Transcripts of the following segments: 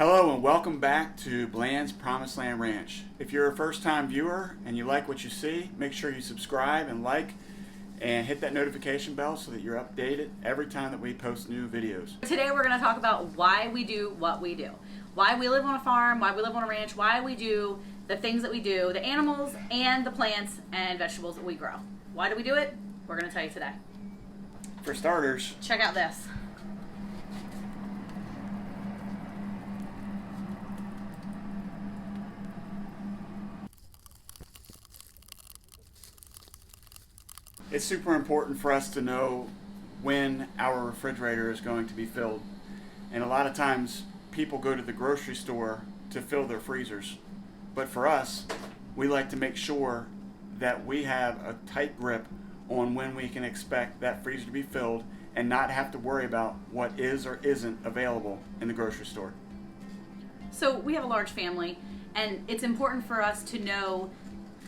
Hello and welcome back to Bland's Promised Land Ranch. If you're a first-time viewer and you like what you see, make sure you subscribe and like and hit that notification bell so that you're updated every time that we post new videos. Today we're going to talk about why we do what we do. Why we live on a farm, why we live on a ranch, why we do the things that we do, the animals and the plants and vegetables that we grow. Why do we do it? We're going to tell you today. For starters, check out this. it's super important for us to know when our refrigerator is going to be filled. And a lot of times people go to the grocery store to fill their freezers. But for us, we like to make sure that we have a tight grip on when we can expect that freezer to be filled and not have to worry about what is or isn't available in the grocery store. So we have a large family, and it's important for us to know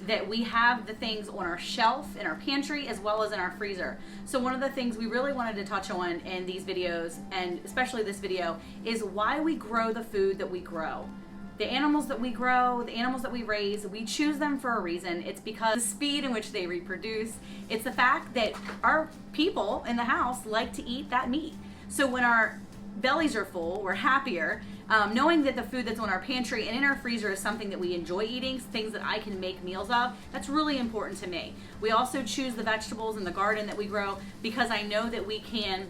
that we have the things on our shelf, in our pantry, as well as in our freezer. So one of the things we really wanted to touch on in these videos, and especially this video, is why we grow the food that we grow. The animals that we grow, the animals that we raise, we choose them for a reason. It's because the speed in which they reproduce. It's the fact that our people in the house like to eat that meat. So when our bellies are full, we're happier. Knowing that the food that's on our pantry and in our freezer is something that we enjoy eating, things that I can make meals of, that's really important to me. We also choose the vegetables in the garden that we grow because I know that we can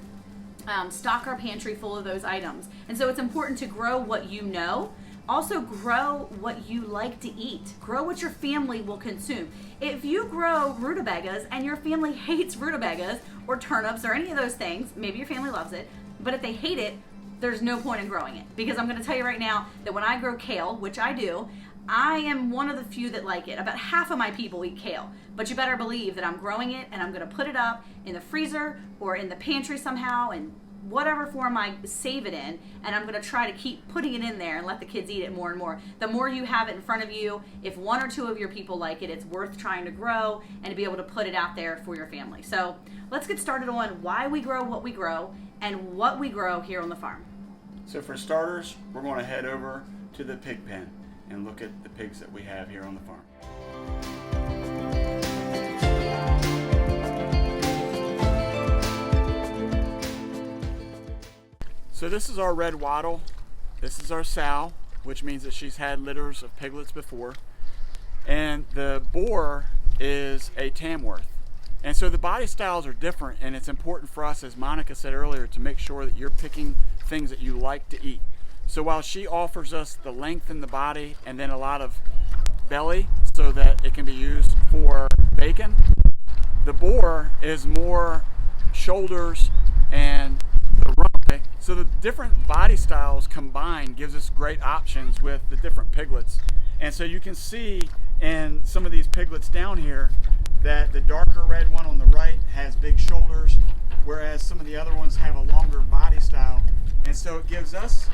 stock our pantry full of those items. And so it's important to grow what you know. Also grow what you like to eat. Grow what your family will consume. If you grow rutabagas and your family hates rutabagas or turnips or any of those things, maybe your family loves it, but if they hate it, there's no point in growing it. Because I'm going to tell you right now that when I grow kale, which I do, I am one of the few that like it. About half of my people eat kale. But you better believe that I'm growing it and I'm going to put it up in the freezer or in the pantry somehow and whatever form I save it in, and I'm going to try to keep putting it in there and let the kids eat it more and more. The more you have it in front of you, if one or two of your people like it, it's worth trying to grow and to be able to put it out there for your family. So let's get started on why we grow what we grow and what we grow here on the farm. So for starters, we're going to head over to the pig pen and look at the pigs that we have here on the farm. So this is our red wattle. This is our sow, which means that she's had litters of piglets before. And the boar is a Tamworth. And so the body styles are different, and it's important for us, as Monica said earlier, to make sure that you're picking things that you like to eat. So while she offers us the length in the body and then a lot of belly so that it can be used for bacon, the boar is more shoulders and the rump. So the different body styles combined gives us great options with the different piglets. And so you can see in some of these piglets down here that the darker red one on the right has big shoulders, whereas some of the other ones have a longer body style. And so it gives us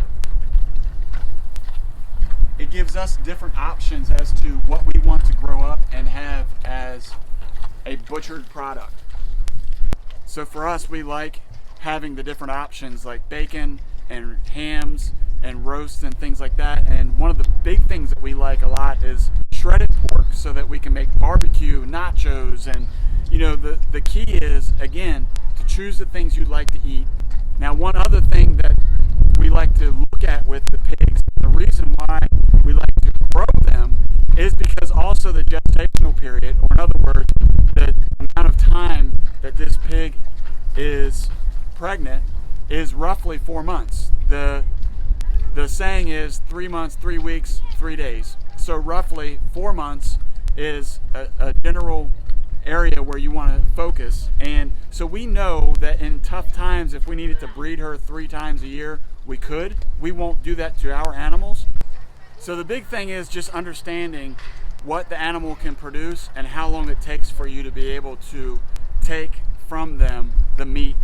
different options as to what we want to grow up and have as a butchered product. So for us, we like having the different options like bacon and hams and roasts and things like that. And one of the big things that we like a lot is shredded pork so that we can make barbecue, nachos, and you know, the key is, again, to choose the things you'd like to eat. Now, one other thing that we like to look at with the pigs, the reason why we like to grow them is because also the gestational period, or in other words, the amount of time that this pig is pregnant is roughly 4 months. The saying is 3 months, 3 weeks, 3 days. So roughly 4 months is a general area where you want to focus. And so we know that in tough times, if we needed to breed her 3 times a year, we could. We won't do that to our animals. So the big thing is just understanding what the animal can produce and how long it takes for you to be able to take from them the meat.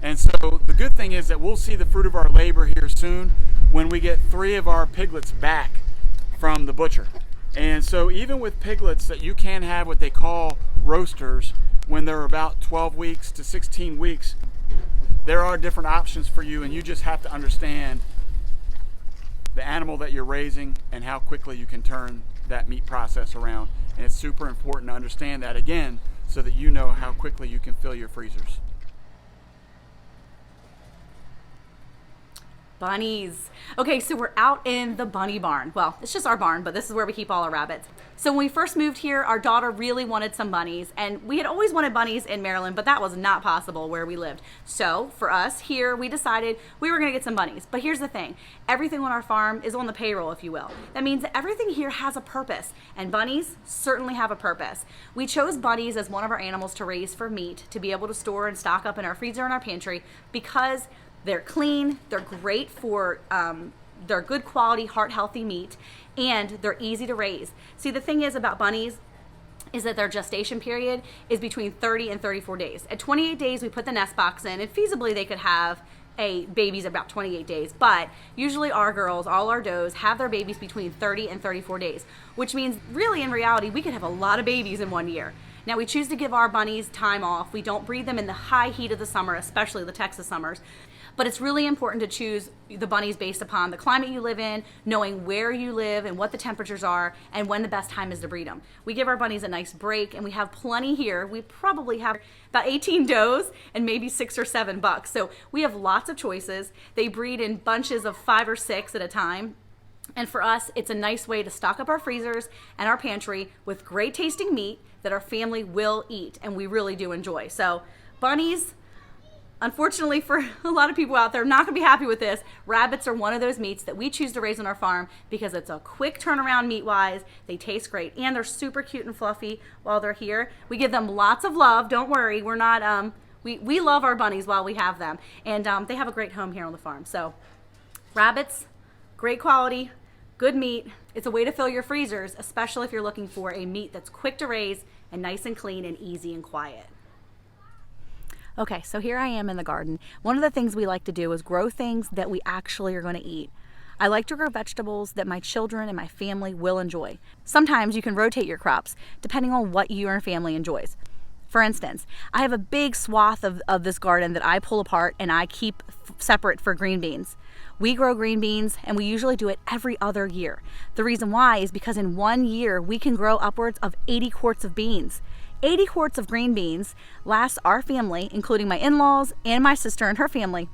And so the good thing is that we'll see the fruit of our labor here soon when we get 3 of our piglets back from the butcher. And so even with piglets that you can have what they call roasters when they're about 12 weeks to 16 weeks, there are different options for you, and you just have to understand the animal that you're raising and how quickly you can turn that meat process around. And it's super important to understand that, again, so that you know how quickly you can fill your freezers. Bunnies. Okay, so we're out in the bunny barn. Well, it's just our barn, but this is where we keep all our rabbits. So when we first moved here, our daughter really wanted some bunnies, and we had always wanted bunnies in Maryland, but that was not possible where we lived. So for us here, we decided we were gonna get some bunnies. But here's the thing, everything on our farm is on the payroll, if you will. That means that everything here has a purpose, and bunnies certainly have a purpose. We chose bunnies as one of our animals to raise for meat, to be able to store and stock up in our freezer and our pantry, because they're clean, they're great for, they're good quality, heart healthy meat, and they're easy to raise. See, the thing is about bunnies is that their gestation period is between 30 and 34 days. At 28 days, we put the nest box in, and feasibly they could have babies about 28 days, but usually our girls, all our does, have their babies between 30 and 34 days, which means really in reality, we could have a lot of babies in 1 year. Now we choose to give our bunnies time off. We don't breed them in the high heat of the summer, especially the Texas summers. But it's really important to choose the bunnies based upon the climate you live in, knowing where you live and what the temperatures are, and when the best time is to breed them. We give our bunnies a nice break, and we have plenty here. We probably have about 18 does and maybe 6 or 7 bucks. So we have lots of choices. They breed in bunches of 5 or 6 at a time. And for us, it's a nice way to stock up our freezers and our pantry with great tasting meat that our family will eat, and we really do enjoy. So bunnies, unfortunately for a lot of people out there, not gonna be happy with this. Rabbits are one of those meats that we choose to raise on our farm because it's a quick turnaround meat-wise. They taste great, and they're super cute and fluffy while they're here. We give them lots of love. Don't worry, we're not, we love our bunnies while we have them, and they have a great home here on the farm. So rabbits, great quality, good meat. It's a way to fill your freezers, especially if you're looking for a meat that's quick to raise and nice and clean and easy and quiet. Okay, so here I am in the garden. One of the things we like to do is grow things that we actually are going to eat. I like to grow vegetables that my children and my family will enjoy. Sometimes you can rotate your crops depending on what you and your family enjoys. For instance, I have a big swath of this garden that I pull apart and I keep separate for green beans. We grow green beans, and we usually do it every other year. The reason why is because in 1 year, we can grow upwards of 80 quarts of beans. 80 quarts of green beans lasts our family, including my in-laws and my sister and her family,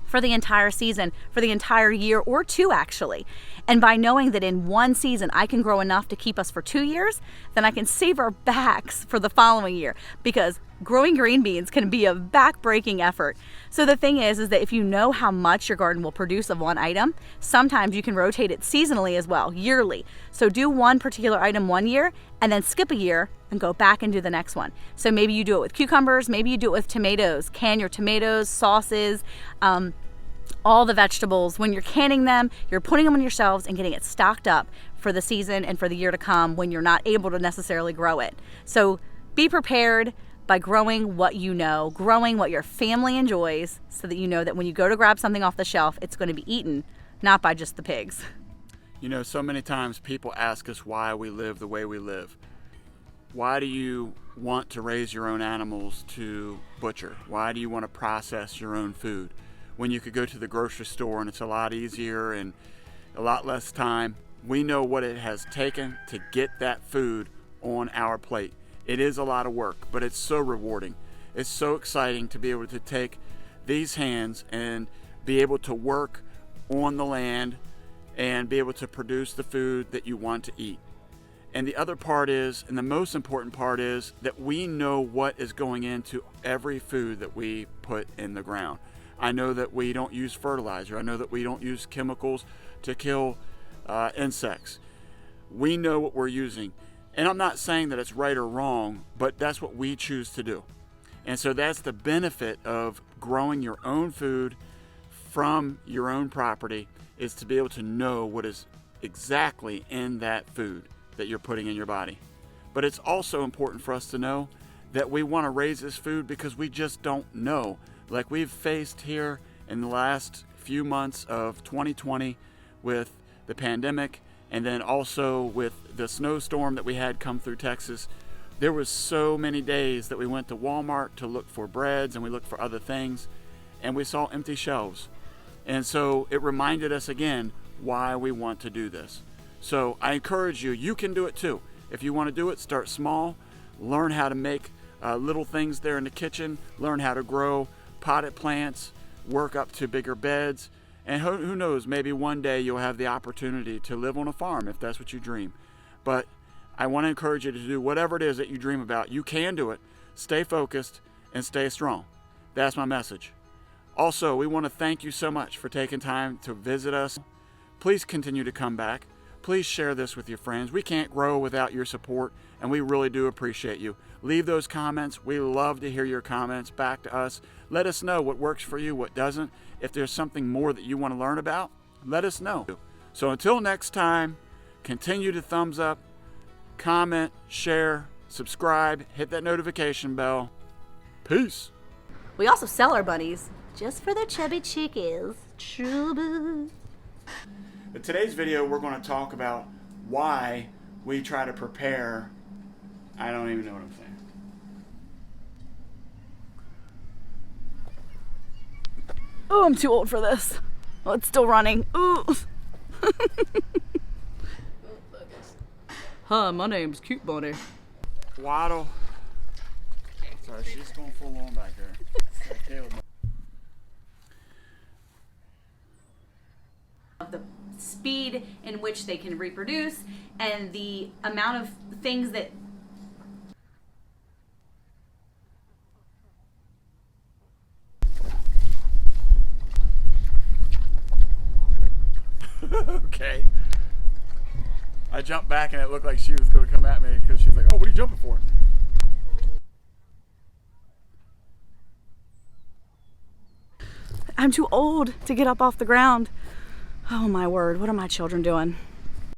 for the entire season, for the entire year, or 2 actually. And by knowing that in 1 season I can grow enough to keep us for 2 years, then I can save our backs for the following year, because growing green beans can be a back-breaking effort. So the thing is that if you know how much your garden will produce of one item, sometimes you can rotate it seasonally as well, yearly. So do one particular item 1 year and then skip a year and go back and do the next one. So maybe you do it with cucumbers, maybe you do it with tomatoes. Can your tomatoes, sauces, all the vegetables. When you're canning them, you're putting them on your shelves and getting it stocked up for the season and for the year to come when you're not able to necessarily grow it. So be prepared by growing what you know, growing what your family enjoys, so that you know that when you go to grab something off the shelf, it's going to be eaten, not by just the pigs. You know, so many times people ask us why we live the way we live. Why do you want to raise your own animals to butcher? Why do you want to process your own food when you could go to the grocery store and it's a lot easier and a lot less time? We know what it has taken to get that food on our plate. It is a lot of work, but it's so rewarding. It's so exciting to be able to take these hands and be able to work on the land and be able to produce the food that you want to eat. And the other part is, and the most important part is, that we know what is going into every food that we put in the ground. I know that we don't use fertilizer. I know that we don't use chemicals to kill insects. We know what we're using. And I'm not saying that it's right or wrong, but that's what we choose to do. And so that's the benefit of growing your own food from your own property, is to be able to know what is exactly in that food that you're putting in your body. But it's also important for us to know that we want to raise this food because we just don't know. Like we've faced here in the last few months of 2020 with the pandemic, and then also with the snowstorm that we had come through Texas. There was so many days that we went to Walmart to look for breads and we looked for other things, and we saw empty shelves. And so it reminded us again, why we want to do this. So I encourage you, you can do it too. If you want to do it, start small, learn how to make little things there in the kitchen, learn how to grow potted plants, work up to bigger beds, and who knows, maybe one day you'll have the opportunity to live on a farm if that's what you dream. But I want to encourage you to do whatever it is that you dream about. You can do it. Stay focused and stay strong. That's my message. Also, we want to thank you so much for taking time to visit us. Please continue to come back. Please share this with your friends. We can't grow without your support, and we really do appreciate you. Leave those comments. We love to hear your comments back to us. Let us know what works for you, what doesn't. If there's something more that you want to learn about, let us know. So until next time, continue to thumbs up, comment, share, subscribe, hit that notification bell. Peace. We also sell our bunnies just for the chubby chickies. Chubby. In today's video, we're going to talk about why we try to prepare. I don't even know what I'm saying. Oh, I'm too old for this. Oh, it's still running. Ooh. Hi, my name's Cute Bunny. Waddle. Sorry, she's going full on back there. The speed in which they can reproduce and the amount of things that Okay. I jumped back and it looked like she was going to come at me because she's like, oh, what are you jumping for? I'm too old to get up off the ground. Oh my word, what are my children doing?